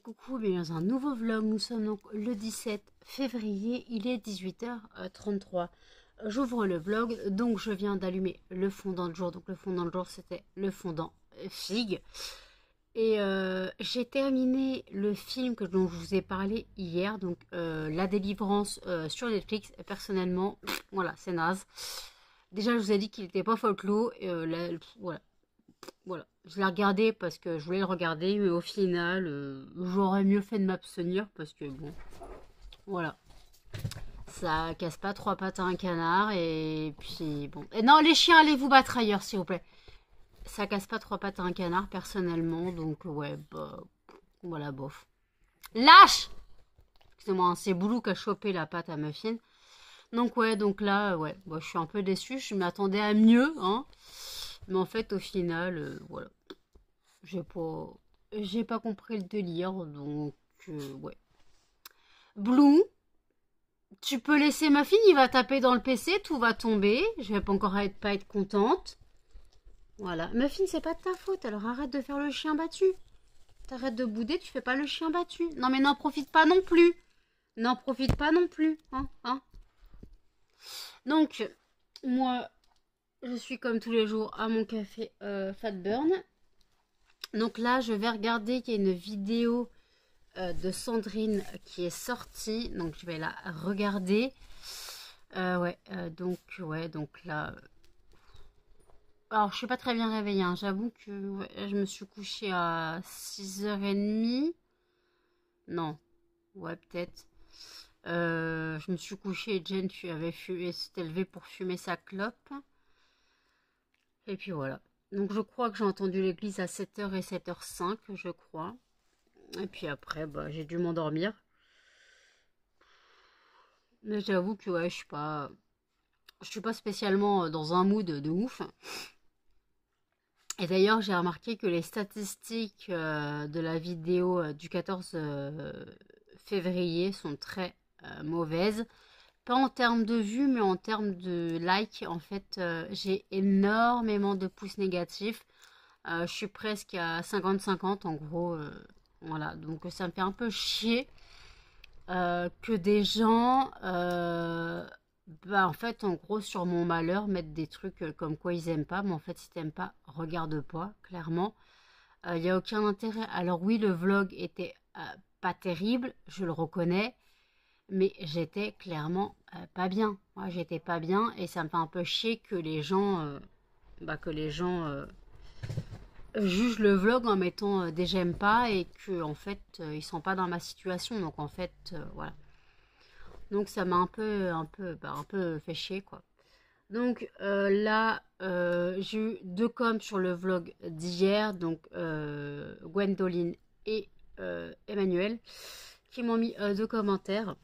coucou, bienvenue dans un nouveau vlog. Nous sommes donc le 17 février, il est 18h33. J'ouvre le vlog, donc je viens d'allumer le fondant de jour. Donc le fondant de jour, c'était le fondant figue. Et j'ai terminé le film dont je vous ai parlé hier, donc La Délivrance sur Netflix. Personnellement, voilà, c'est naze. Déjà, je vous ai dit qu'il n'était pas folklore. Voilà, je l'ai regardé parce que je voulais le regarder, mais au final, j'aurais mieux fait de m'abstenir parce que bon, voilà, ça casse pas trois pattes à un canard et puis bon. Et non, les chiens, allez vous battre ailleurs, s'il vous plaît. Ça casse pas trois pattes à un canard, personnellement, donc ouais, bah, voilà, bof. Lâche! Excusez-moi, hein, c'est Boulou qui a chopé la pâte à muffin. Donc ouais, donc là, ouais, bah, je suis un peu déçue, je m'attendais à mieux, hein. Mais en fait, au final, voilà. J'ai pas compris le délire, donc ouais. Blue, tu peux laisser ma fille, il va taper dans le PC, tout va tomber. Je vais pas encore pas être contente. Voilà. Muffin, c'est pas de ta faute, alors arrête de faire le chien battu. T'arrêtes de bouder, tu fais pas le chien battu. Non mais n'en profite pas non plus. N'en profite pas non plus. Hein. Donc, moi, je suis comme tous les jours à mon café Fat Burn. Donc là, je vais regarder qu'il y a une vidéo de Sandrine qui est sortie. Donc je vais la regarder. Donc là... Alors je suis pas très bien réveillée, hein. J'avoue que ouais, je me suis couchée à 6h30. Non, ouais peut-être. Je me suis couchée et Jen s'était levée pour fumer sa clope. Et puis voilà. Donc je crois que j'ai entendu l'église à 7h et 7h05, je crois. Et puis après, bah, j'ai dû m'endormir. Mais j'avoue que ouais, je suis pas spécialement dans un mood de ouf. Et d'ailleurs, j'ai remarqué que les statistiques de la vidéo du 14 février sont très mauvaises. Pas en termes de vues, mais en termes de likes. En fait, j'ai énormément de pouces négatifs. Je suis presque à 50-50 en gros. Voilà, donc ça me fait un peu chier que des gens, bah en fait, en gros, sur mon malheur, mettent des trucs comme quoi ils aiment pas. Mais en fait, si t'aimes pas, regarde pas, clairement. Il n'y a aucun intérêt. Alors oui, le vlog était pas terrible, je le reconnais. Mais j'étais clairement pas bien. Moi, j'étais pas bien et ça me fait un peu chier que les gens, jugent le vlog en mettant des j'aime pas et que en fait ils sont pas dans ma situation. Donc en fait, voilà. Donc ça m'a un peu fait chier quoi. Donc là, j'ai eu deux coms sur le vlog d'hier, donc Gwendoline et Emmanuel, qui m'ont mis deux commentaires.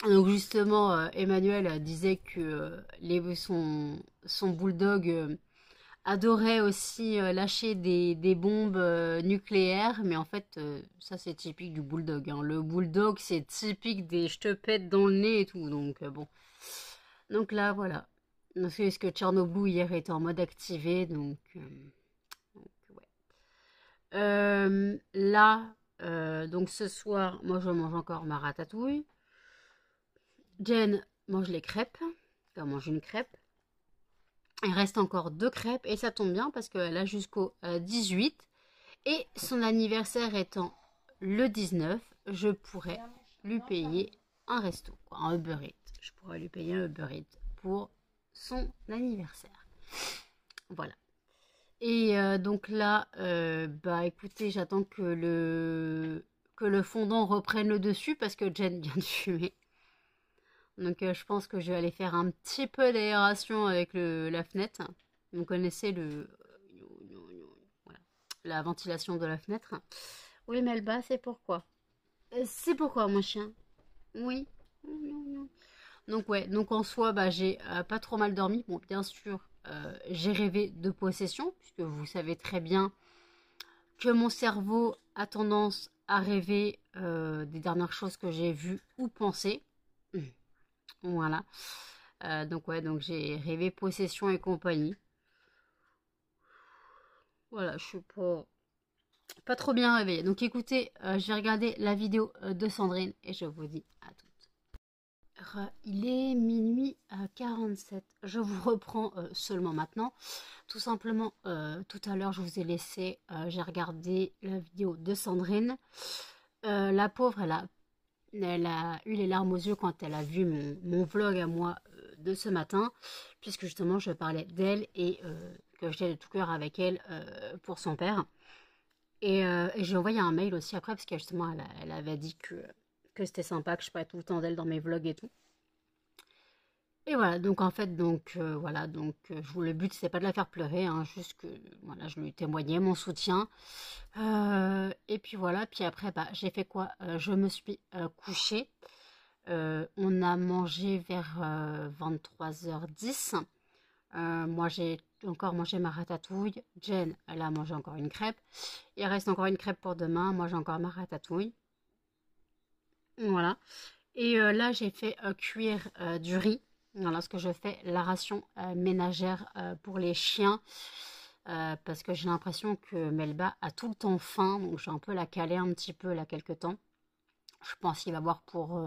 Donc justement, Emmanuel disait que son bulldog adorait aussi lâcher des bombes nucléaires, mais en fait, ça c'est typique du bulldog, hein. Le bulldog, c'est typique des je te pète dans le nez et tout, donc bon. Donc là, voilà. Parce que Tchernobyl hier était en mode activé, donc, ouais. Là, donc ce soir, moi je mange encore ma ratatouille. Jen mange les crêpes. Elle mange une crêpe. Il reste encore deux crêpes et ça tombe bien parce qu'elle a jusqu'au 18. Et son anniversaire étant le 19, je pourrais lui payer un resto, quoi, un Uber Eats. Je pourrais lui payer un Uber Eats pour son anniversaire. Voilà. Et donc là, bah écoutez, j'attends que le fondant reprenne le dessus parce que Jen vient de fumer. Donc je pense que je vais aller faire un petit peu d'aération avec la fenêtre. Vous connaissez voilà, la ventilation de la fenêtre. Oui, Melba, c'est pourquoi. C'est pourquoi, mon chien. Oui. Donc ouais, donc en soi, bah, j'ai pas trop mal dormi. Bon, bien sûr, j'ai rêvé de possession, puisque vous savez très bien que mon cerveau a tendance à rêver des dernières choses que j'ai vues ou pensées. Voilà. Donc ouais, donc j'ai rêvé possession et compagnie. Voilà, pas trop bien réveillée. Donc écoutez, je vais regarder la vidéo de Sandrine et je vous dis à toutes. Il est minuit 47. Je vous reprends seulement maintenant. Tout simplement, tout à l'heure, je vous ai laissé, j'ai regardé la vidéo de Sandrine. La pauvre, elle a eu les larmes aux yeux quand elle a vu mon vlog à moi de ce matin, puisque justement je parlais d'elle et que j'étais de tout cœur avec elle pour son père. Et j'ai envoyé un mail aussi après, parce que justement elle avait dit que c'était sympa, que je parlais tout le temps d'elle dans mes vlogs et tout. Et voilà, donc en fait, voilà, le but c'était pas de la faire pleurer, hein, juste que voilà, je lui témoignais mon soutien. Et puis voilà, puis après, bah, j'ai fait quoi? Je me suis couchée. On a mangé vers 23h10. Moi, j'ai encore mangé ma ratatouille. Jen, elle a mangé encore une crêpe. Il reste encore une crêpe pour demain. Moi, j'ai encore ma ratatouille. Voilà. Et là, j'ai fait cuire du riz. Voilà ce que je fais, la ration ménagère pour les chiens. Parce que j'ai l'impression que Melba a tout le temps faim. Donc, j'ai un peu la caler un petit peu là, quelques temps. Je pense qu'il va boire pour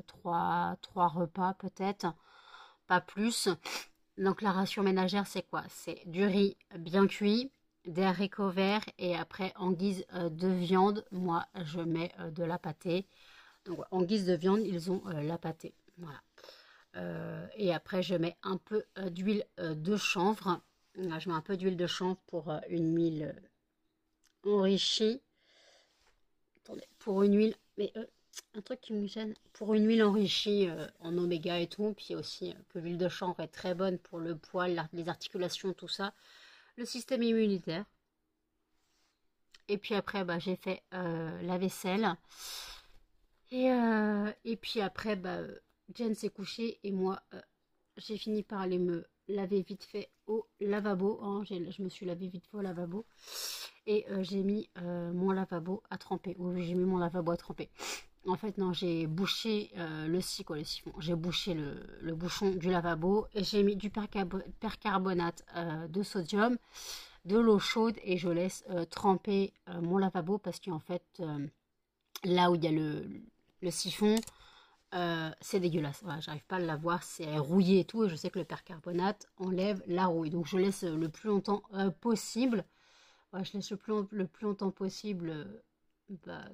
trois repas peut-être, pas plus. Donc la ration ménagère, c'est quoi? C'est du riz bien cuit, des haricots verts et après en guise de viande, moi je mets de la pâtée. Donc en guise de viande, ils ont la pâtée. Voilà. Et après je mets un peu d'huile de chanvre. Là, je mets un peu d'huile de chanvre pour une huile enrichie. Attendez, pour une huile, mais un truc qui me gêne, pour une huile enrichie en oméga et tout, puis aussi que l'huile de chanvre est très bonne pour le poil, les articulations, tout ça, le système immunitaire. Et puis après, bah, j'ai fait la vaisselle. Et puis après, bah, Jen s'est couchée et moi, j'ai fini par aller me laver vite fait au lavabo. Hein. Je me suis lavé vite fait au lavabo. Et j'ai mis mon lavabo à tremper. Oui, j'ai mis mon lavabo à tremper. En fait, non, j'ai bouché le siphon. J'ai bouché le bouchon du lavabo et j'ai mis du percarbonate de sodium, de l'eau chaude et je laisse tremper mon lavabo parce qu'en fait, là où il y a le siphon, c'est dégueulasse. Voilà, j'arrive pas à l'avoir, c'est rouillé et tout. Et je sais que le percarbonate enlève la rouille. Donc, je laisse le plus longtemps possible. Voilà, je laisse le plus longtemps possible. Bah,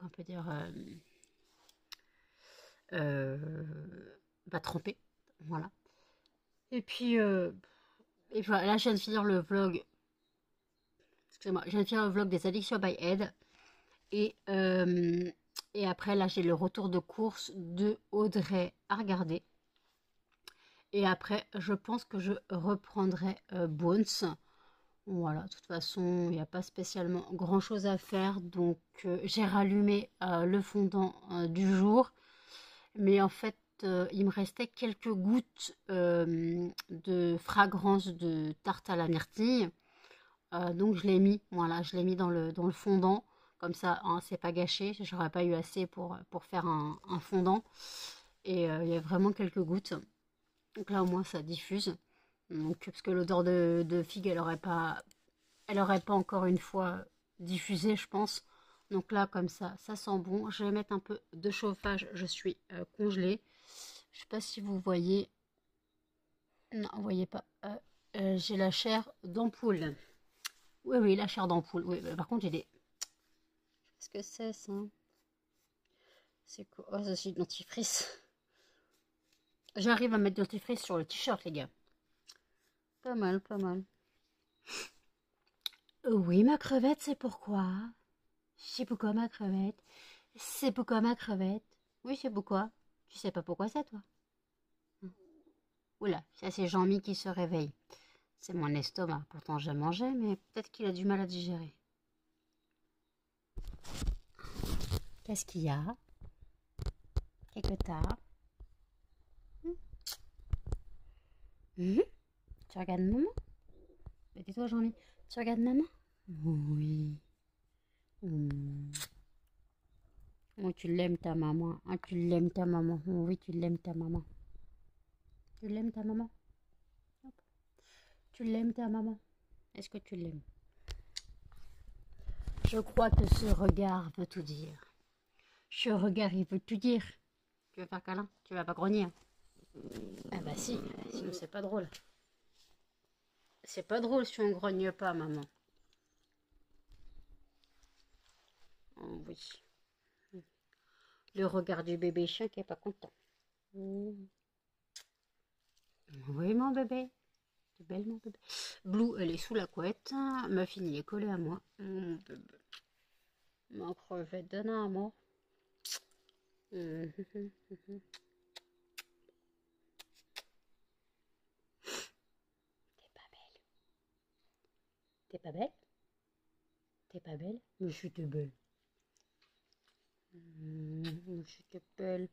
on peut dire, va tremper. Voilà. Et puis, voilà, là, je viens de finir le vlog. Excusez-moi, je viens de finir le vlog des Addictions by Ed. Et après, là, j'ai le retour de course de Audrey à regarder. Et après, je pense que je reprendrai Bones. Voilà, de toute façon, il n'y a pas spécialement grand-chose à faire. Donc, j'ai rallumé le fondant du jour. Mais en fait, il me restait quelques gouttes de fragrance de tarte à la myrtille. Donc je l'ai mis, voilà, je l'ai mis dans le fondant. Comme ça, hein, c'est pas gâché. J'aurais pas eu assez pour faire un fondant. Et il y a vraiment quelques gouttes. Donc là, au moins, ça diffuse. Donc, parce que l'odeur de figue, elle aurait pas encore une fois diffusé, je pense. Donc là, comme ça sent bon. Je vais mettre un peu de chauffage. Je suis congelée. Je sais pas si vous voyez. Non, vous voyez pas. J'ai la chair d'ampoule. Oui, oui, la chair d'ampoule. Oui, par contre, j'ai des. Qu'est-ce que c'est ça? C'est quoi? Oh, ça c'est du dentifrice. J'arrive à mettre du dentifrice sur le t-shirt, les gars. Pas mal, pas mal. Oui, ma crevette, c'est pourquoi? C'est pourquoi ma crevette? C'est pourquoi ma crevette? Oui, c'est pourquoi? Tu sais pas pourquoi c'est, toi? Oula, ça c'est Jean-Mi qui se réveille. C'est mon estomac. Pourtant, j'ai mangé, mais peut-être qu'il a du mal à digérer. Qu'est-ce qu'il y a? Qu'est-ce que t'as? Tu regardes maman? Mais tais-toi, Jean-Mi. Tu regardes maman? Oui. Oh, tu l'aimes ta maman. Ah, tu l'aimes ta maman. Oh, oui, tu l'aimes ta maman. Tu l'aimes ta maman? Tu l'aimes ta maman? Est-ce que tu l'aimes? Je crois que ce regard veut tout dire. Ce regard, il veut tout dire. Tu veux faire câlin? Tu vas pas grogner? Ah bah si, sinon c'est pas drôle. C'est pas drôle si on grogne pas, maman. Oh oui. Le regard du bébé chien qui est pas content. Oui, mon bébé. C'est belle, mon bébé. Blue, elle est sous la couette. Muffin, il est collé à moi. Mon bébé. Ma crevette donne un amour. T'es pas belle. T'es pas belle? T'es pas belle? Mais je suis belle. Mais je suis belle.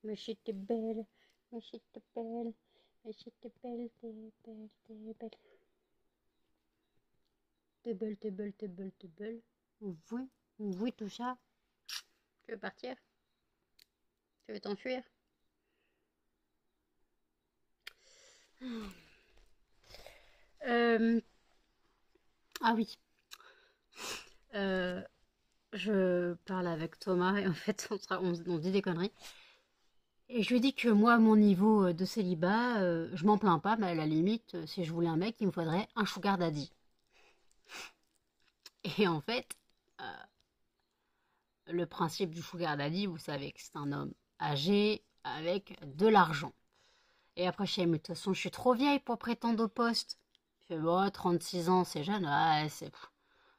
Mais je suis belle. Mais je suis belle. Mais je suis belle. T'es belle. T'es belle. T'es belle. T'es belle. T'es belle. T'es belle. Oui. Oui, tout ça. Tu veux partir? Tu veux t'enfuir? Ah oui. Je parle avec Thomas et en fait on dit des conneries. Et je lui dis que moi, à mon niveau de célibat, je m'en plains pas, mais à la limite, si je voulais un mec, il me faudrait un sugar daddy. Et en fait, le principe du sugar daddy, vous savez que c'est un homme âgé avec de l'argent. Et après, je dis, mais de toute façon, je suis trop vieille pour prétendre au poste. Je fais, bon, 36 ans, c'est jeune. Ouais,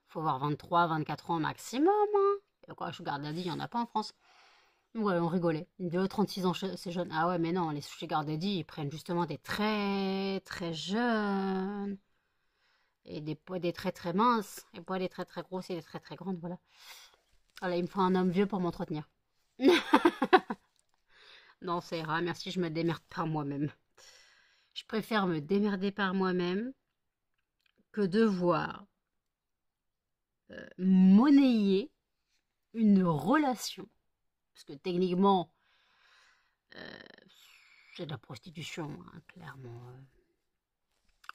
faut avoir 23, 24 ans maximum. Hein. Et quoi, sugar daddy, il n'y en a pas en France. Ouais, on rigolait. De 36 ans, c'est jeune. Ah ouais, mais non, les sugar daddy, ils prennent justement des très, très jeunes. Et des très, très minces. Et pas des très, très grosses et des très, très grandes, voilà. Voilà, il me faut un homme vieux pour m'entretenir. Non, ça ira, merci, je me démerde par moi-même. Je préfère me démerder par moi-même que devoir monnayer une relation. Parce que techniquement, c'est de la prostitution, hein, clairement.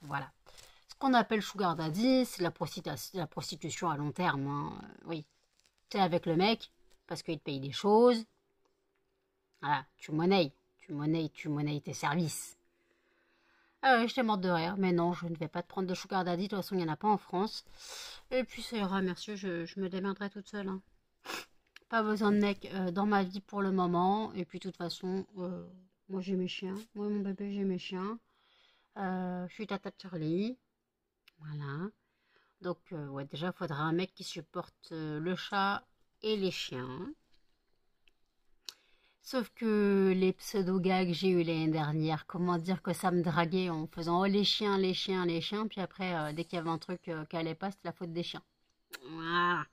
Voilà. Ce qu'on appelle sugar daddy, c'est la prostitution à long terme. Hein. Oui. Tu es avec le mec parce qu'il te paye des choses. Voilà, tu monnayes tes services. Ah ouais, j'étais morte de rire, mais non, je ne vais pas te prendre de sugar daddy, de toute façon, il n'y en a pas en France. Et puis ça ira, merci, je me démerderai toute seule. Hein. Pas besoin de mec dans ma vie pour le moment. Et puis de toute façon, moi j'ai mes chiens. Moi mon bébé, j'ai mes chiens. Je suis tata Charlie. Voilà. Donc ouais, déjà, il faudra un mec qui supporte le chat et les chiens. Sauf que les pseudo-gags que j'ai eu l'année dernière, comment dire que ça me draguait en faisant oh les chiens, les chiens, les chiens, puis après, dès qu'il y avait un truc qui allait pas, c'était la faute des chiens. Voilà.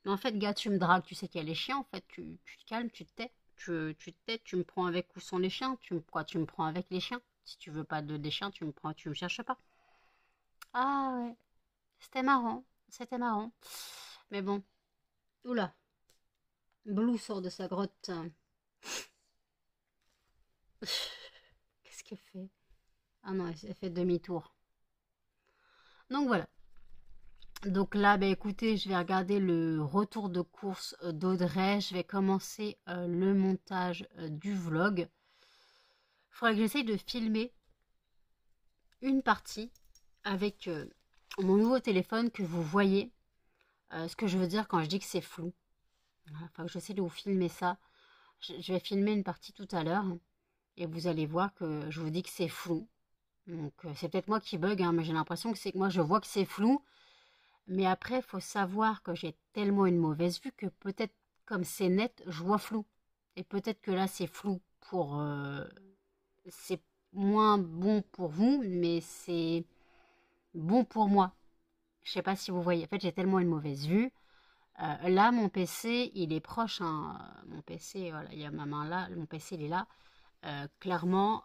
Mais en fait, gars, tu me dragues, tu sais qu'il y a les chiens, en fait, tu te calmes, tu te tais. Tu te tais, tu me prends avec où sont les chiens? Pourquoi tu me prends avec les chiens? Si tu veux pas des chiens, tu me cherches pas. Ah ouais, c'était marrant, c'était marrant. Mais bon, oula, Blue sort de sa grotte. Qu'est-ce qu'elle fait? Ah non, elle fait demi-tour. Donc voilà. Donc là, bah, écoutez, je vais regarder le retour de course d'Audrey. Je vais commencer le montage du vlog. Il faudrait que j'essaye de filmer une partie avec mon nouveau téléphone que vous voyez. Ce que je veux dire quand je dis que c'est flou. Il faut que j'essaie de vous filmer ça. Je vais filmer une partie tout à l'heure. Et vous allez voir que je vous dis que c'est flou. Donc c'est peut-être moi qui bug, hein, mais j'ai l'impression que c'est que moi je vois que c'est flou. Mais après, il faut savoir que j'ai tellement une mauvaise vue que peut-être comme c'est net, je vois flou. Et peut-être que là c'est flou pour... c'est moins bon pour vous, mais c'est bon pour moi. Je sais pas si vous voyez. En fait, j'ai tellement une mauvaise vue. Là, mon PC, il est proche. Hein. Mon PC, voilà, il y a ma main là. Mon PC, il est là. Clairement,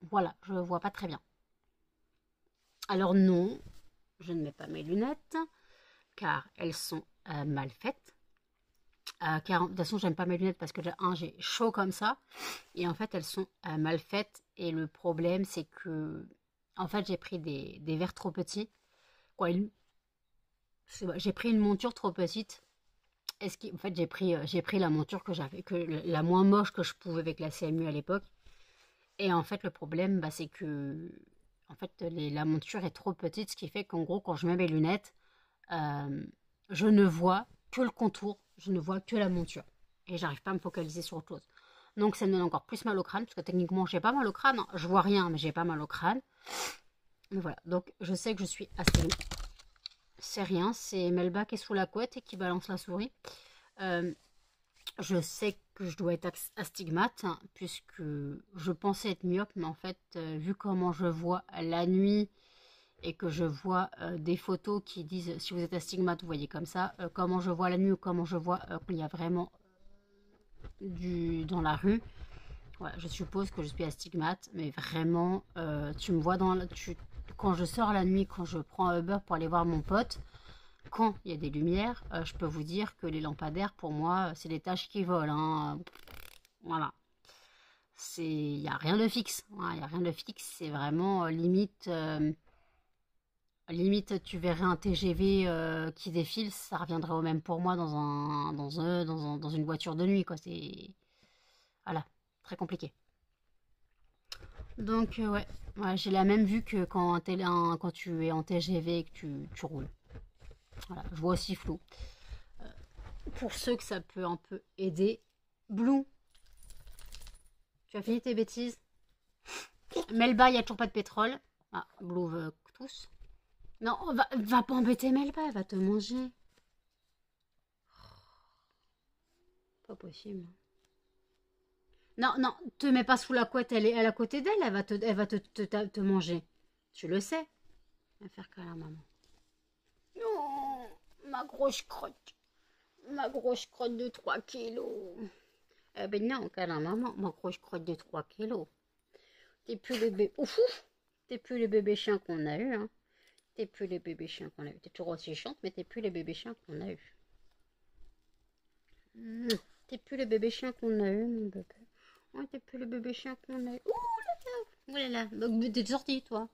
voilà, je ne vois pas très bien. Alors non, je ne mets pas mes lunettes, car elles sont mal faites. Car de toute façon, j'aime pas mes lunettes parce que j'ai chaud comme ça. Et en fait, elles sont mal faites. Et le problème, c'est que, en fait, j'ai pris des verres trop petits. Quoi, J'ai pris une monture trop petite. En fait, j'ai pris la monture que j'avais, la moins moche que je pouvais avec la CMU à l'époque. Et en fait, le problème, bah, c'est que en fait, la monture est trop petite, ce qui fait qu'en gros, quand je mets mes lunettes, euh, je ne vois que le contour, je ne vois que la monture. Et j'arrive pas à me focaliser sur autre chose. Donc ça me donne encore plus mal au crâne, parce que techniquement, j'ai pas mal au crâne. Hein. Je vois rien, mais j'ai pas mal au crâne. Mais voilà, donc je sais que je suis astigmatique. C'est rien, c'est Melba qui est sous la couette et qui balance la souris. Euh, je sais que je dois être astigmate, hein, puisque je pensais être myope, mais en fait, vu comment je vois la nuit et que je vois des photos qui disent si vous êtes astigmate, vous voyez comme ça, comment je vois la nuit ou comment je vois qu'il y a vraiment dans la rue, voilà, je suppose que je suis astigmate, mais vraiment, tu me vois quand je sors la nuit, quand je prends Uber pour aller voir mon pote, quand il y a des lumières, je peux vous dire que les lampadaires, pour moi, c'est des taches qui volent. Hein. Voilà. Il n'y a rien de fixe. Il n'y a rien de fixe. C'est vraiment limite. Limite, tu verrais un TGV qui défile, ça reviendrait au même pour moi dans une voiture de nuit. Quoi. C'est. Voilà. Très compliqué. Donc, ouais, j'ai la même vue que quand tu es en TGV et que tu roules. Voilà, je vois aussi flou. Pour ceux que ça peut un peu aider. Blue, tu as fini tes bêtises? Melba, il n'y a toujours pas de pétrole. Ah, Blue veut tous. Non, va pas embêter Melba, elle va te manger. Pas possible. Non, non, te mets pas sous la couette, elle est à côté d'elle, elle va te manger. Tu le sais. Elle va faire câlin, maman. Non, ma grosse crotte. Ma grosse crotte de 3 kilos. Eh ben non, câlin, maman, ma grosse crotte de 3 kilos. T'es plus le bébé. Ouf, t'es plus le bébé chien qu'on a eu, hein. T'es plus le bébé chien qu'on a eu. T'es toujours aussi chiante, mais t'es plus le bébé chien qu'on a eu. T'es plus le bébé chien qu'on a eu, mon bébé. Oh, t'es plus le bébé chien qu'on a eu. Ouh là là. Donc, t'es sorti, toi.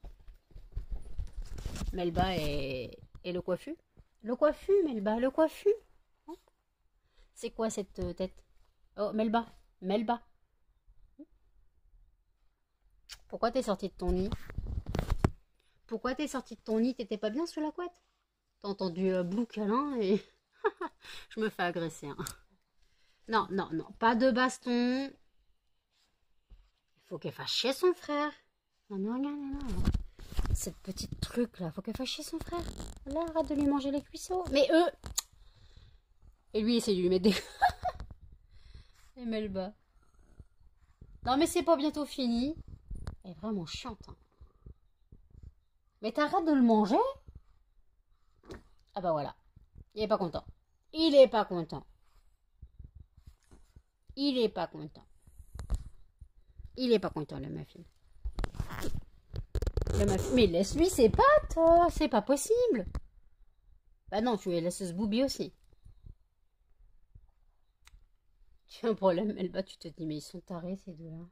Melba et le coiffu. Le coiffu, Melba, le coiffu. C'est quoi cette tête? Oh, Melba, Melba. Pourquoi t'es sorti de ton nid? Pourquoi t'es sorti de ton nid? T'étais pas bien sous la couette? T'as entendu Blue câlin et je me fais agresser. Hein. Non, non, non, pas de baston. Il faut qu'elle fasse chier son frère. Non, non, non, non, non. Cette petite truc là, faut qu'elle fasse chier son frère. Là, arrête de lui manger les cuisseaux. Mais eux. Et lui, essaie de lui mettre des. Et Melba. Non, mais c'est pas bientôt fini. Elle est vraiment chiante. Hein. Mais t'arrêtes de le manger? Ah bah voilà. Il est pas content. Il est pas content. Il est pas content. Il est pas content, le muffin. Mais laisse-lui ses pattes. C'est pas possible. Bah non, tu lui laisses ce boubi aussi. Tu as un problème, Melba, tu te dis, mais ils sont tarés ces deux-là.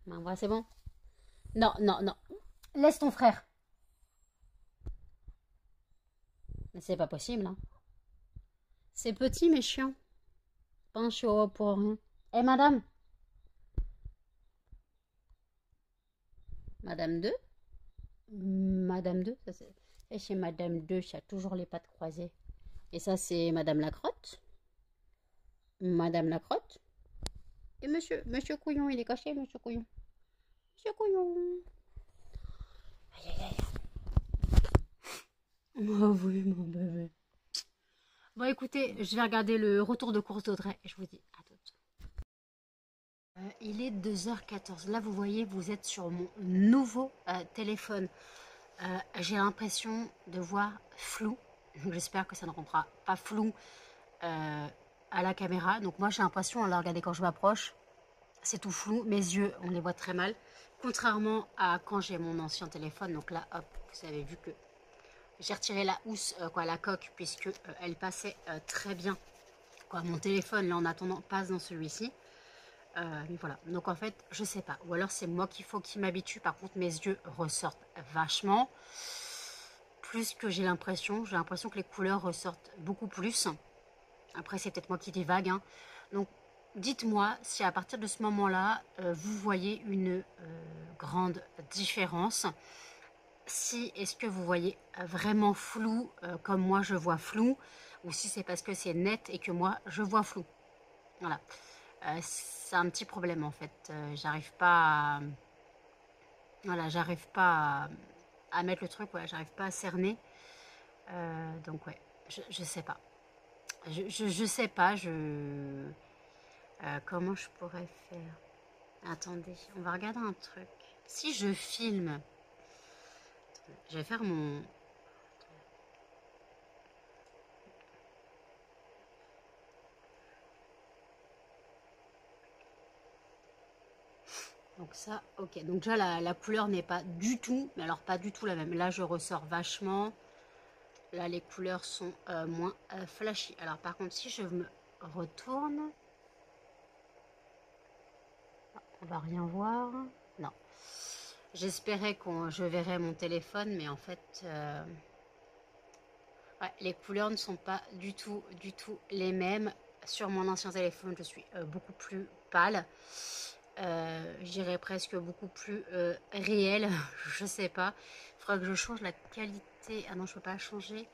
Ben, voilà, c'est bon. Non, non, non. Laisse ton frère. Mais c'est pas possible, hein. C'est petit mais chiant. Pas un chihuahua pour rien. Eh, madame. Madame 2. Madame 2, ça c'est. Et chez Madame 2, il y a toujours les pattes croisées. Et ça, c'est Madame la crotte. Madame la crotte. Et Monsieur Couillon, il est caché, Monsieur Couillon. Monsieur Couillon. Aïe, aïe, aïe. Oh oui, mon bébé. Bon, écoutez, je vais regarder le retour de course d'Audrey et je vous dis à toutes. Il est 2h14. Là, vous voyez, vous êtes sur mon nouveau téléphone. J'ai l'impression de voir flou. J'espère que ça ne rendra pas flou à la caméra. Donc moi, j'ai l'impression, là, regardez, quand je m'approche, c'est tout flou. Mes yeux, on les voit très mal. Contrairement à quand j'ai mon ancien téléphone. Donc là, hop, vous avez vu que j'ai retiré la housse, la coque, puisque elle passait très bien. Mon téléphone, là, en attendant, passe dans celui-ci. Mais voilà, donc en fait, je sais pas. Ou alors c'est moi qu'il faut qu'il m'habitue. Par contre, mes yeux ressortent vachement. Plus que j'ai l'impression que les couleurs ressortent beaucoup plus. Après, c'est peut-être moi qui divague, hein. Donc, dites-moi si à partir de ce moment-là, vous voyez une grande différence. Si est-ce que vous voyez vraiment flou, comme moi je vois flou, ou si c'est parce que c'est net et que moi je vois flou. Voilà. C'est un petit problème en fait. J'arrive pas à, voilà, j'arrive pas à mettre le truc, voilà, j'arrive pas à cerner. Donc ouais, je sais pas. Je sais pas, comment je pourrais faire. Attendez, on va regarder un truc. Si je filme, je vais faire mon... Donc ça, ok. Donc déjà, la couleur n'est pas du tout, mais alors pas du tout la même. Là, je ressors vachement. Là, les couleurs sont moins flashy. Alors par contre, si je me retourne, on va rien voir. Non. J'espérais que je verrais mon téléphone, mais en fait, ouais, les couleurs ne sont pas du tout les mêmes. Sur mon ancien téléphone, je suis beaucoup plus pâle. Je dirais presque beaucoup plus réel. Je sais pas. Il faudra que je change la qualité. Ah non, je peux pas changer.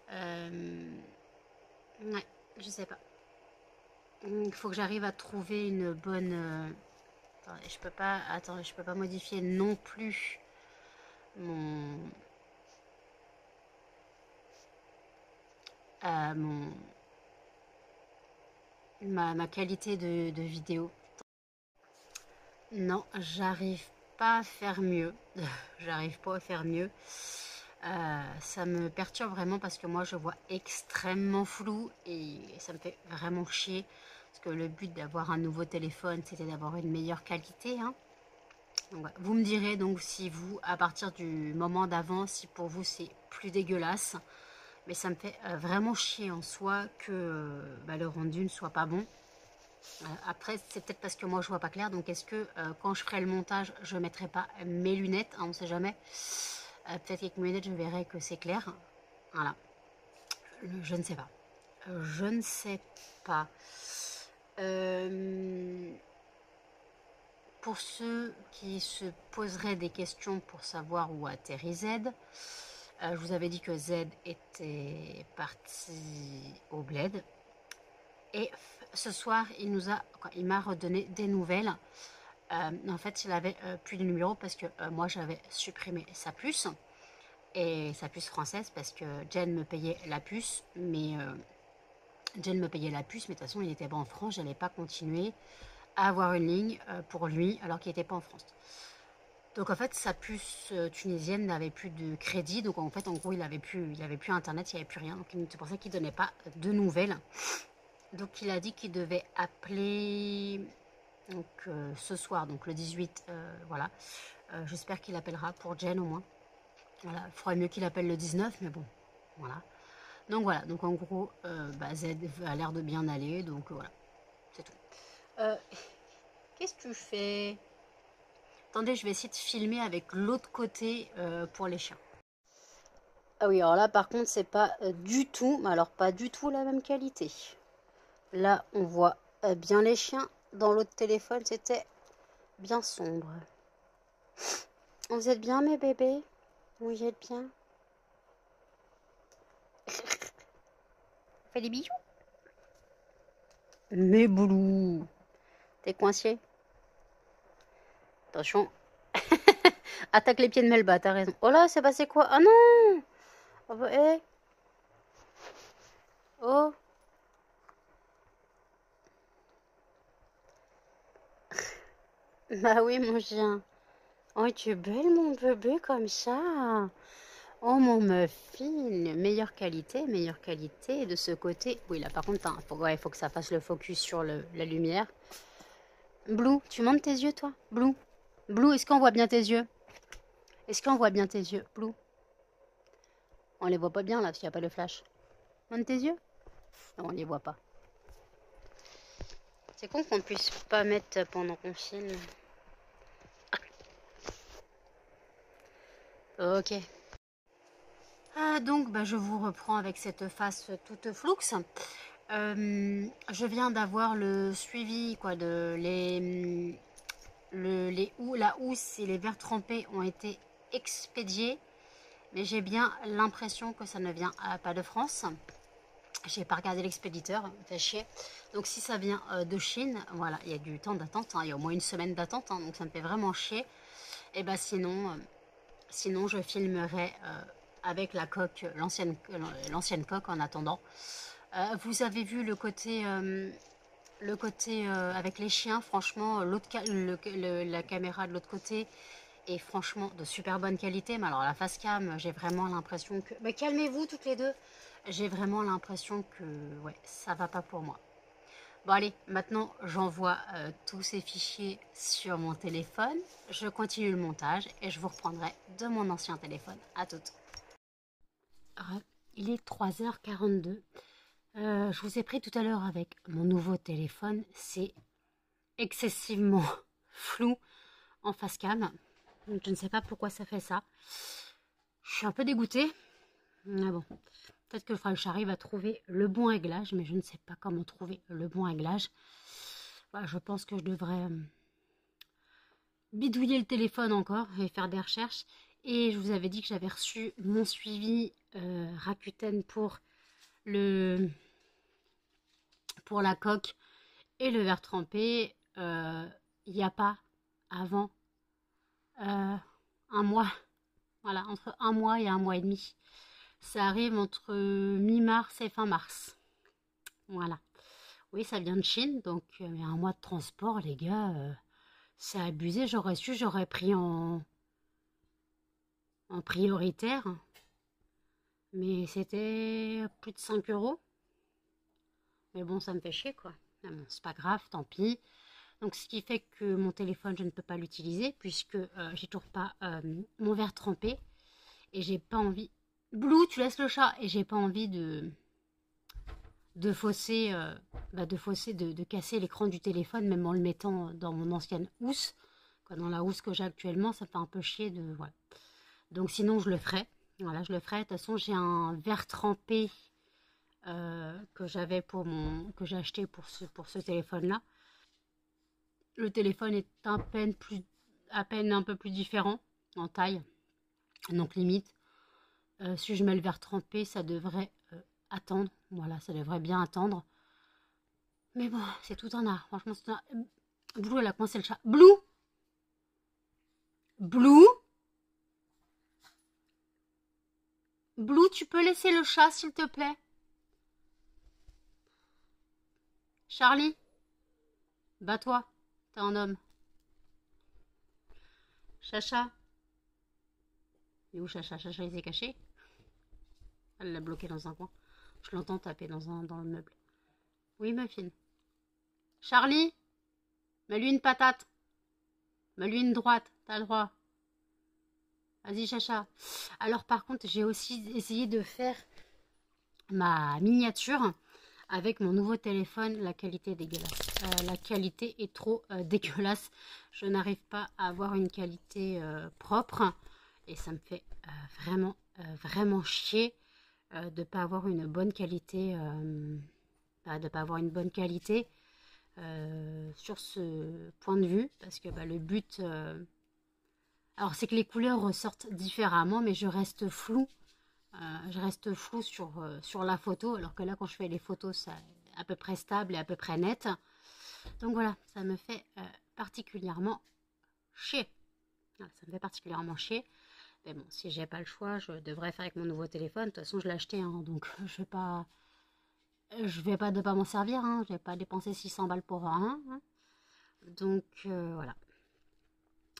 Ouais, je sais pas. Il faut que j'arrive à trouver une bonne. Attendez, je peux pas. Attendez, je peux pas modifier non plus mon. Mon ma qualité de vidéo. Non, j'arrive pas à faire mieux. J'arrive pas à faire mieux. Ça me perturbe vraiment parce que moi je vois extrêmement flou et ça me fait vraiment chier. Parce que le but d'avoir un nouveau téléphone, c'était d'avoir une meilleure qualité, hein. Donc, ouais. Vous me direz donc si vous, à partir du moment d'avant, si pour vous c'est plus dégueulasse. Mais ça me fait vraiment chier en soi que bah, le rendu ne soit pas bon. Après, c'est peut-être parce que moi je vois pas clair. Donc, est-ce que quand je ferai le montage, je mettrai pas mes lunettes, hein, on sait jamais. Peut-être qu'avec mes lunettes, je verrai que c'est clair. Voilà. Je ne sais pas. Je ne sais pas. Pour ceux qui se poseraient des questions pour savoir où atterrit Z, je vous avais dit que Z était parti au bled. Et ce soir, il m'a redonné des nouvelles. En fait, il avait plus de numéro parce que moi, j'avais supprimé sa puce. Et sa puce française parce que Jen me payait la puce. Mais Jen me payait la puce, mais de toute façon, il n'était pas en France. Je n'allais pas continuer à avoir une ligne pour lui alors qu'il n'était pas en France. Donc en fait, sa puce tunisienne n'avait plus de crédit. Donc en fait, en gros, il avait plus Internet, il n'y avait plus rien. Donc c'est pour ça qu'il ne donnait pas de nouvelles. Donc il a dit qu'il devait appeler donc, ce soir, donc le 18, voilà. J'espère qu'il appellera pour Jen au moins. Voilà, il faudrait mieux qu'il appelle le 19, mais bon, voilà. Donc voilà, donc en gros, bah, Z a l'air de bien aller, donc voilà, c'est tout. Qu'est-ce que tu fais? Attendez, je vais essayer de filmer avec l'autre côté pour les chiens. Ah oui, alors là par contre c'est pas du tout, mais alors pas du tout la même qualité. Là on voit bien les chiens, dans l'autre téléphone c'était bien sombre. Vous êtes bien mes bébés? Vous êtes bien? Fais des bijoux? Mais boulou, t'es coincé? Attention. Attaque les pieds de Melba, t'as raison. Oh là, c'est passé quoi? Ah non! Oh, bah, hey. Oh! Bah oui, mon chien. Oh, tu es belle, mon bébé, comme ça. Oh, mon muffin. Meilleure qualité de ce côté. Oui, là, par contre, hein, il faut que ça fasse le focus sur la lumière. Blue, tu montes tes yeux, toi? Blue. Blue, est-ce qu'on voit bien tes yeux? Est-ce qu'on voit bien tes yeux, Blue? On les voit pas bien, là, parce qu'il n'y a pas de flash. Monte tes yeux? Non, on les voit pas. C'est con qu'on puisse pas mettre pendant qu'on filme. Ok. Donc, je vous reprends avec cette face toute floue. Je viens d'avoir le suivi quoi, de la housse et les verres trempés ont été expédiés, mais j'ai bien l'impression que ça ne vient pas de France. J'ai pas regardé l'expéditeur, me fait chier. Donc si ça vient de Chine, voilà, il y a du temps d'attente, hein, il y a au moins une semaine d'attente, hein, donc ça me fait vraiment chier. Et sinon je filmerai avec la coque, l'ancienne coque en attendant. Vous avez vu le côté avec les chiens, franchement, la caméra de l'autre côté est franchement de super bonne qualité. Mais alors la face cam, j'ai vraiment l'impression que... Mais calmez-vous toutes les deux. J'ai vraiment l'impression que ouais, ça va pas pour moi. Bon allez, maintenant j'envoie tous ces fichiers sur mon téléphone. Je continue le montage et je vous reprendrai de mon ancien téléphone. À toutes. Il est 3h42. Je vous ai pris tout à l'heure avec mon nouveau téléphone. C'est excessivement flou en face cam. Je ne sais pas pourquoi ça fait ça. Je suis un peu dégoûtée. Mais bon, peut-être que j'arrive à trouver le bon réglage, mais je ne sais pas comment trouver le bon réglage. Je pense que je devrais bidouiller le téléphone encore et faire des recherches. Et je vous avais dit que j'avais reçu mon suivi Rakuten pour la coque et le verre trempé. Il n'y a pas avant un mois. Voilà, entre un mois et un mois et demi. Ça arrive entre mi-mars et fin mars. Voilà. Oui, ça vient de Chine, donc mais un mois de transport, les gars, c'est abusé. J'aurais su, j'aurais pris en prioritaire. Mais c'était plus de 5 euros. Mais bon, ça me fait chier, quoi. Mais bon, c'est pas grave, tant pis. Donc, ce qui fait que mon téléphone, je ne peux pas l'utiliser puisque j'ai toujours pas mon verre trempé. Et j'ai pas envie... Blue, tu laisses le chat. Et j'ai pas envie de fausser, de casser l'écran du téléphone, même en le mettant dans mon ancienne housse. Dans la housse que j'ai actuellement, ça fait un peu chier de... Voilà. Donc, sinon, je le ferai. Voilà, je le ferai. De toute façon, j'ai un verre trempé que j'ai acheté pour ce téléphone-là. Le téléphone est à peine un peu plus différent en taille. Donc limite, si je mets le verre trempé, ça devrait attendre. Voilà, ça devrait bien attendre. Mais bon, c'est tout un art. Franchement, c'est un art. Blue, elle a coincé le chat. Blue! Blue! Blue, tu peux laisser le chat, s'il te plaît? Charlie? Bats-toi. T'es un homme. Chacha? Il est où Chacha? Chacha, il s'est caché? Elle l'a bloqué dans un coin. Je l'entends taper dans le meuble. Oui, ma fille. Charlie? Mets-lui une patate. Mets-lui une droite. T'as le droit. Vas-y, Chacha. Alors, par contre, j'ai aussi essayé de faire ma miniature avec mon nouveau téléphone. La qualité est dégueulasse. La qualité est trop dégueulasse. Je n'arrive pas à avoir une qualité propre. Et ça me fait vraiment chier de ne pas avoir une bonne qualité. Sur ce point de vue. Parce que le but... alors, c'est que les couleurs ressortent différemment, mais je reste flou. Sur la photo, alors que là, quand je fais les photos, c'est à peu près stable et à peu près net. Donc voilà, ça me fait particulièrement chier. Voilà, ça me fait particulièrement chier. Mais bon, si j'ai pas le choix, je devrais faire avec mon nouveau téléphone. De toute façon, je l'ai acheté, hein, donc je vais pas de pas m'en servir. Hein, je vais pas dépenser 600 balles pour rien. Hein. Donc voilà.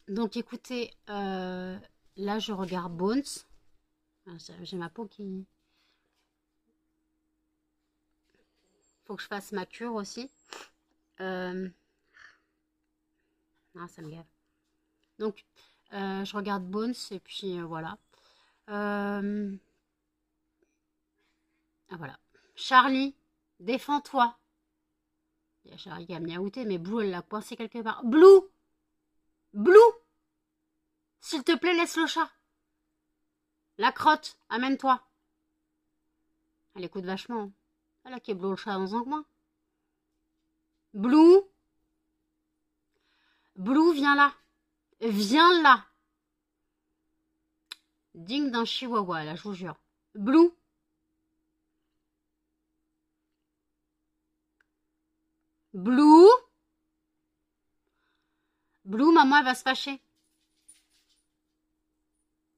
Donc écoutez, là je regarde Bones. J'ai ma peau qui... Faut que je fasse ma cure aussi. Ah, ça me gave. Donc, je regarde Bones et puis voilà. Ah, voilà. Charlie, défends-toi. Il y a Charlie qui a miaouté, mais Blue, elle l'a coincé quelque part. Blue! Blue! S'il te plaît, laisse le chat. La crotte, amène-toi. Elle écoute vachement. Elle a qui Blue le chat dans un coin. Blue! Blue, viens là. Viens là. Digne d'un chihuahua, là, je vous jure. Blue! Blue! Blue, maman, elle va se fâcher.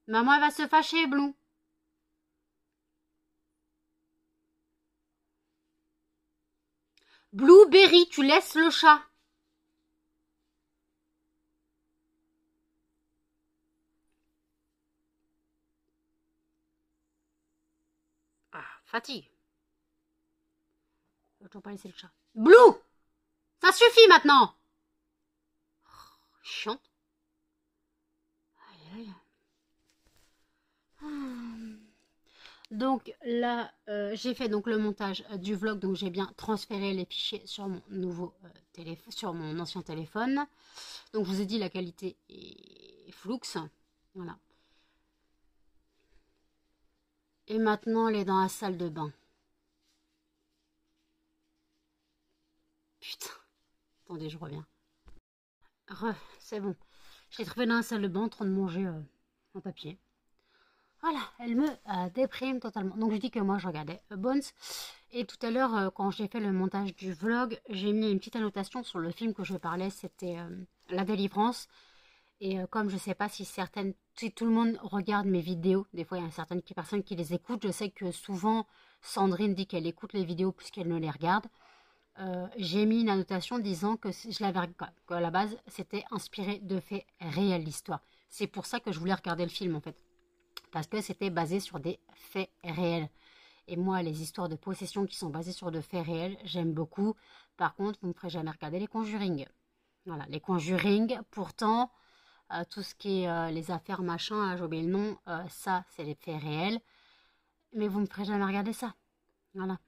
Maman, elle va se fâcher, Blue. Blueberry, tu laisses le chat. Ah, fatigue. Je dois pas laisser le chat. Blue! Ça suffit maintenant! Oh, chiante. Aïe, aïe. Donc là, j'ai fait donc le montage du vlog, donc j'ai bien transféré les fichiers sur mon nouveau téléphone, sur mon ancien téléphone. Donc je vous ai dit la qualité est floux, voilà. Et maintenant, elle est dans la salle de bain. Putain, attendez, je reviens. C'est bon. Je l'ai trouvée dans la salle de bain en train de manger un papier. Voilà, elle me déprime totalement. Donc je dis que moi je regardais Bones. Et tout à l'heure, quand j'ai fait le montage du vlog, j'ai mis une petite annotation sur le film que je parlais, c'était La Délivrance. Et comme je sais pas si tout le monde regarde mes vidéos, des fois il y a certaines personnes qui les écoutent. Je sais que souvent Sandrine dit qu'elle écoute les vidéos plus qu'elle ne les regarde. J'ai mis une annotation disant que qu'à la base c'était inspiré de faits réels l'histoire. C'est pour ça que je voulais regarder le film en fait. Parce que c'était basé sur des faits réels. Et moi, les histoires de possession qui sont basées sur de faits réels, j'aime beaucoup. Par contre, vous ne me ferez jamais regarder les Conjuring. Voilà, les Conjuring, pourtant, tout ce qui est les affaires machin, j'ai oublié le nom, ça, c'est les faits réels. Mais vous ne me ferez jamais regarder ça. Voilà.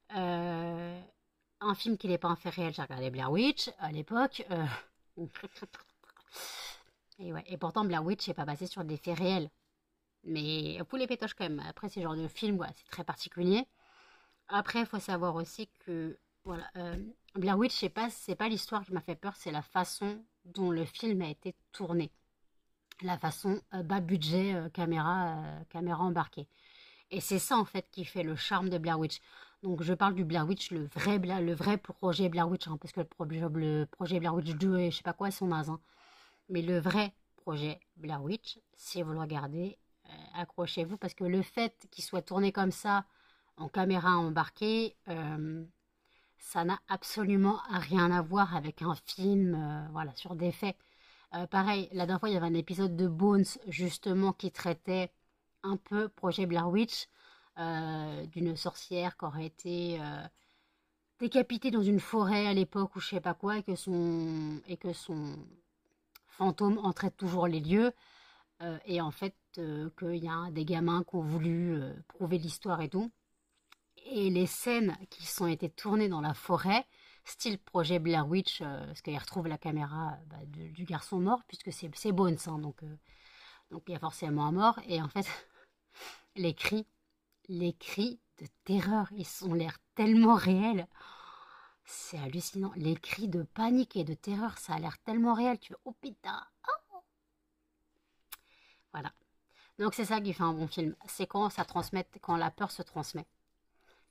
Un film qui n'est pas un fait réel, j'ai regardé Blair Witch à l'époque. Et, ouais. Et pourtant, Blair Witch n'est pas basé sur des faits réels. Mais pour les pétoches quand même. Après, ces genres de films, voilà, c'est très particulier. Après, il faut savoir aussi que voilà, Blair Witch, c'est pas l'histoire qui m'a fait peur, c'est la façon dont le film a été tourné. La façon bas budget, caméra embarquée. Et c'est ça en fait qui fait le charme de Blair Witch. Donc je parle du Blair Witch, le vrai projet Blair Witch, hein, parce que le projet Blair Witch 2 et je sais pas quoi, ils sont nazes. Hein. Mais le vrai projet Blair Witch, si vous le regardez, accrochez-vous, parce que le fait qu'il soit tourné comme ça, en caméra embarquée, ça n'a absolument rien à voir avec un film voilà, sur des faits. Pareil, la dernière fois, il y avait un épisode de Bones, justement, qui traitait un peu projet Blair Witch, d'une sorcière qui aurait été décapitée dans une forêt à l'époque ou je sais pas quoi, et que son fantôme entrait toujours les lieux. Et en fait, qu'il y a des gamins qui ont voulu prouver l'histoire et tout. Et les scènes qui sont été tournées dans la forêt, style projet Blair Witch, parce qu'il retrouve la caméra du garçon mort, puisque c'est Bones, hein, donc il y a forcément un mort. Et en fait, les cris de terreur, ils ont l'air tellement réels. C'est hallucinant. Les cris de panique et de terreur, ça a l'air tellement réel. Tu fais, oh putain, oh. Voilà. Donc c'est ça qui fait un bon film. C'est quand la peur se transmet.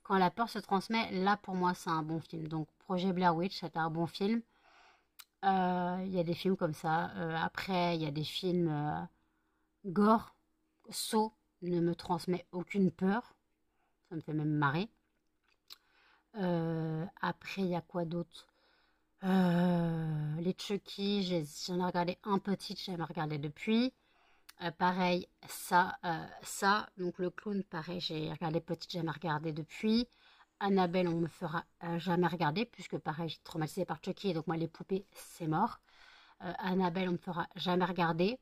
Quand la peur se transmet, là pour moi c'est un bon film. Donc Projet Blair Witch, c'est un bon film. Il y a des films comme ça. Après, il y a des films gore. Saw ne me transmet aucune peur. Ça me fait même marrer. Après, il y a quoi d'autre? Les Chucky, j'en ai regardé un petit, j'ai jamais regardé depuis. Pareil, ça, donc le clown, pareil, j'ai regardé petite, j'ai jamais regardé depuis. Annabelle, on me fera jamais regarder, puisque pareil, j'ai traumatisée par Chucky, donc moi, les poupées, c'est mort. Annabelle, on me fera jamais regarder.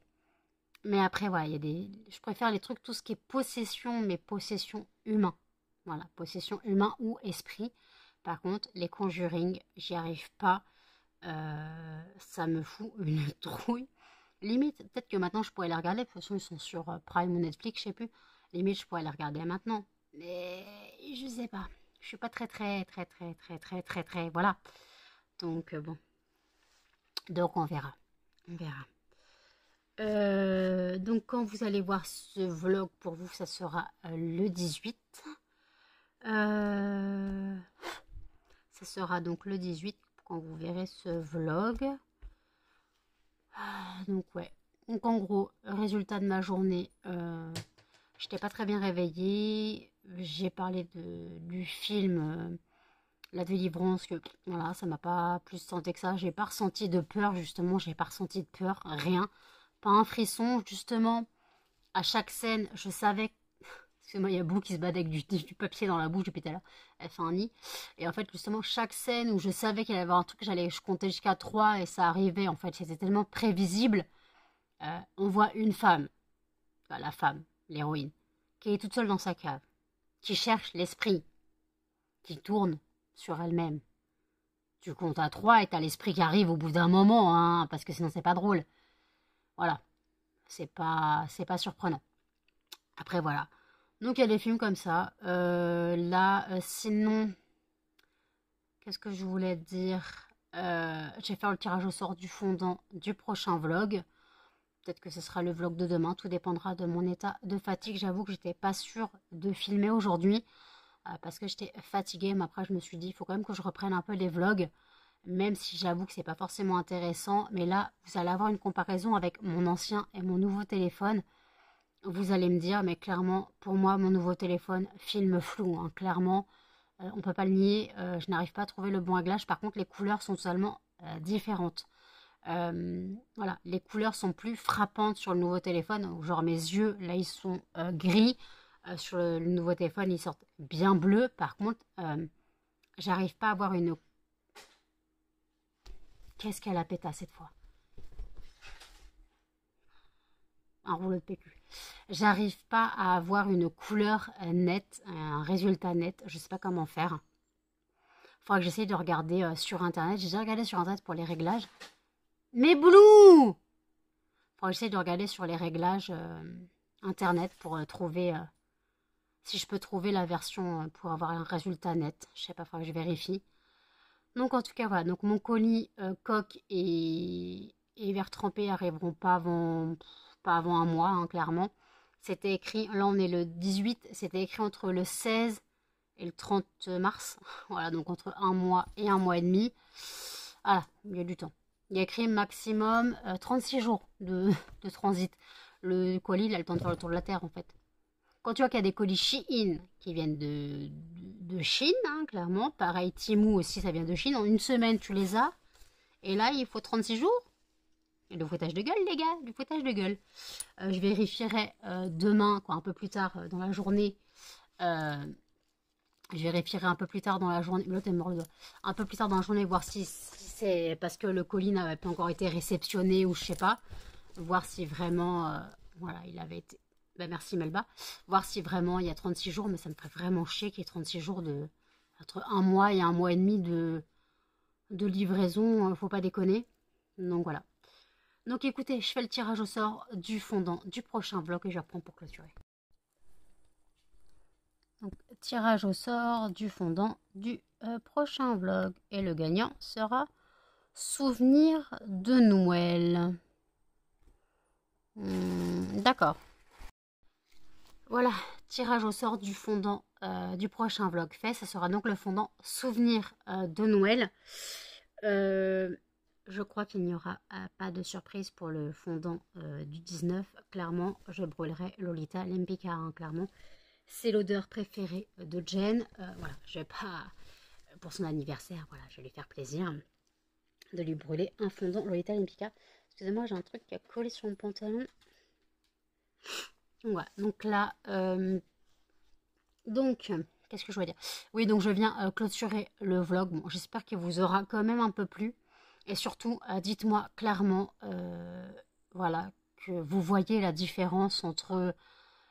Mais après, voilà, je préfère les trucs, tout ce qui est possession, mais possession humain. Voilà, possession humain ou esprit. Par contre, les Conjuring, j'y arrive pas. Ça me fout une trouille. Limite, peut-être que maintenant je pourrais les regarder. De toute façon, ils sont sur Prime ou Netflix, je sais plus. Limite, je pourrais les regarder maintenant. Mais je sais pas. Je suis pas très, voilà. Donc, bon. Donc, on verra. On verra. Donc, quand vous allez voir ce vlog, pour vous, ça sera le 18. Ça sera donc le 18 quand vous verrez ce vlog. Donc ouais. Donc en gros, résultat de ma journée, je n'étais pas très bien réveillée. J'ai parlé du film La Délivrance, que voilà, ça m'a pas plus tenté que ça. J'ai pas ressenti de peur, justement, j'ai pas ressenti de peur, rien. Pas un frisson, justement. À chaque scène, je savais parce que moi, il y a Boo qui se bat avec du papier dans la bouche depuis tout à l'heure. Elle fait un nid. Et en fait, justement, chaque scène où je savais qu'il y avait un truc, je comptais jusqu'à 3 et ça arrivait. En fait, c'était tellement prévisible. On voit une femme, enfin, la femme, l'héroïne, qui est toute seule dans sa cave, qui cherche l'esprit, qui tourne sur elle-même. Tu comptes à 3 et t'as l'esprit qui arrive au bout d'un moment, hein, parce que sinon c'est pas drôle. Voilà. C'est pas surprenant. Après, voilà. Donc il y a des films comme ça. Sinon, qu'est-ce que je voulais dire? Je vais faire le tirage au sort du fondant du prochain vlog. Peut-être que ce sera le vlog de demain. Tout dépendra de mon état de fatigue. J'avoue que j'étais pas sûre de filmer aujourd'hui parce que j'étais fatiguée. Mais après, je me suis dit, il faut quand même que je reprenne un peu les vlogs. Même si j'avoue que c'est pas forcément intéressant. Mais là, vous allez avoir une comparaison avec mon ancien et mon nouveau téléphone. Vous allez me dire, mais clairement, pour moi, mon nouveau téléphone filme flou. Hein, clairement, on peut pas le nier. Je n'arrive pas à trouver le bon réglage. Par contre, les couleurs sont totalement différentes. Voilà, les couleurs sont plus frappantes sur le nouveau téléphone. Genre mes yeux, là, ils sont gris. Sur le nouveau téléphone, ils sortent bien bleus. Par contre, j'arrive pas à avoir une... Qu'est-ce qu'elle a pété cette fois? Un rouleau de PQ. J'arrive pas à avoir une couleur nette, un résultat net. Je sais pas comment faire. Faudra que j'essaye de regarder sur internet. J'ai déjà regardé sur internet pour les réglages. Mais Blue! Faudra que j'essaye de regarder sur les réglages internet pour trouver... si je peux trouver la version pour avoir un résultat net. Je sais pas, faudra que je vérifie. Donc en tout cas, voilà. Donc mon colis coque et verre trempé arriveront pas avant un mois, hein, clairement. C'était écrit, là on est le 18, c'était écrit entre le 16 et le 30 mars. Voilà, donc entre un mois et un mois et demi. Voilà, il y a du temps. Il y a écrit maximum 36 jours de transit. Le colis, il a le temps de faire le tour de la Terre, en fait. Quand tu vois qu'il y a des colis Shein qui viennent de Chine, hein, clairement. Pareil, Temu aussi, ça vient de Chine. En une semaine, tu les as. Et là, il faut 36 jours. Et le fouettage de gueule, les gars, du fouettage de gueule. Je vérifierai demain, quoi, un peu plus tard dans la journée. Je vérifierai un peu plus tard dans la journée. L'autre est mort le doigt. Un peu plus tard dans la journée, voir si c'est parce que le colis n'avait pas encore été réceptionné ou je sais pas. Voir si vraiment, voilà, il avait été... Ben, merci Melba. Voir si vraiment il y a 36 jours, mais ça me ferait vraiment chier qu'il y ait 36 jours entre un mois et un mois et demi de livraison. Faut pas déconner. Donc voilà. Donc écoutez, je fais le tirage au sort du fondant du prochain vlog et je reprends pour clôturer. Donc tirage au sort du fondant du prochain vlog. Et le gagnant sera Souvenir de Noël. D'accord. Voilà, tirage au sort du fondant du prochain vlog fait. Ça sera donc le fondant Souvenir de Noël. Je crois qu'il n'y aura pas de surprise pour le fondant du 19. Clairement, je brûlerai Lolita Lempicka, hein, clairement. C'est l'odeur préférée de Jen. Voilà, je vais pas... Pour son anniversaire, voilà, je vais lui faire plaisir de lui brûler un fondant Lolita Lempicka. Excusez-moi, j'ai un truc qui a collé sur mon pantalon. Voilà, donc là... qu'est-ce que je voulais dire? Oui, donc je viens clôturer le vlog. Bon, j'espère qu'il vous aura quand même un peu plu. Et surtout, dites-moi clairement, voilà, que vous voyez la différence entre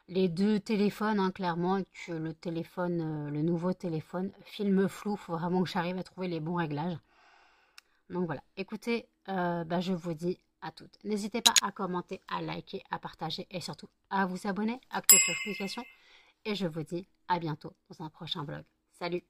les deux téléphones, hein, clairement, et que le téléphone, le nouveau téléphone, filme flou. Il faut vraiment que j'arrive à trouver les bons réglages. Donc voilà, écoutez, bah, je vous dis à toutes. N'hésitez pas à commenter, à liker, à partager et surtout à vous abonner, à activer la notification. Et je vous dis à bientôt dans un prochain vlog. Salut!